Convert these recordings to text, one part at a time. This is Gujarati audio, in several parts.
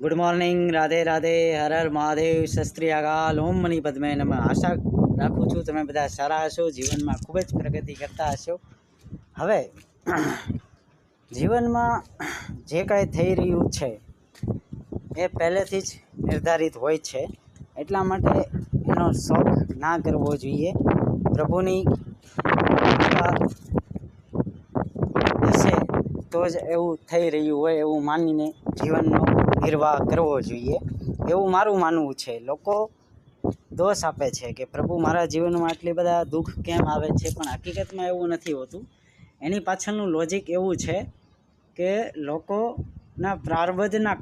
गुड मॉर्निंग, राधे राधे, हर हर महादेव, शस्त्री अकाल, ओम मणि पद्मे नमः। आशा રાખું છું તમે બધા સારા હશો, જીવનમાં ખૂબ જ પ્રગતિ કરતા હશો। હવે જીવનમાં જે કાંઈ થઈ રહ્યું છે એ પહેલેથી જ નિર્ધારિત હોય છે, એટલા માટે એનો શોખ ના કરવો જોઈએ। પ્રભુની કૃપા હશે તો જ એવું થઈ રહ્યું હોય એવું માનીને જીવનનો નિર્વાહ કરવો જોઈએ, એવું મારું માનવું છે। લોકો દોષ આપે છે કે પ્રભુ મારા જીવનમાં આટલી બધા દુઃખ કેમ આવે છે, પણ હકીકતમાં એવું નથી હોતું। એની પાછળનું લોજિક એવું છે કે લોકોના પ્રારબ્ધના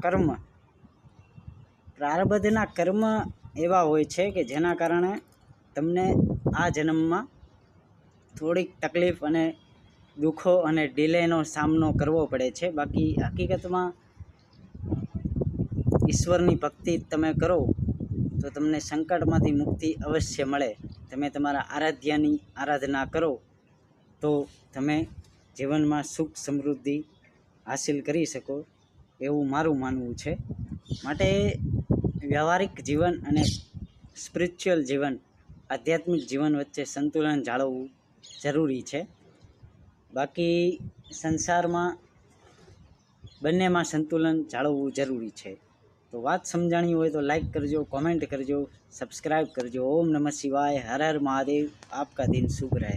કર્મ એવા હોય છે કે જેના કારણે તમને આ જન્મમાં થોડીક તકલીફ અને દુઃખો અને ડિલેનો સામનો કરવો પડે છે। બાકી હકીકતમાં ઈશ્વરની ભક્તિ તમે કરો તો તમને સંકટમાંથી મુક્તિ અવશ્ય મળે। તમે તમારા આરાધ્યની આરાધના કરો તો તમે જીવનમાં સુખ સમૃદ્ધિ હાસિલ કરી શકો, એવું મારું માનવું છે। માટે વ્યવહારિક જીવન અને સ્પિરિચ્યુઅલ જીવન, આધ્યાત્મિક જીવન વચ્ચે સંતુલન જાળવવું જરૂરી છે। બાકી સંસારમાં બંનેમાં સંતુલન જાળવવું જરૂરી છે। તો વાત સમજાણી હોય તો લાઈક કરજો, કોમેન્ટ કરજો, સબસ્ક્રાઈબ કરજો। ઓમ નમઃ શિવાય, હર હર મહાદેવ। આપકા દિન શુભ રહે।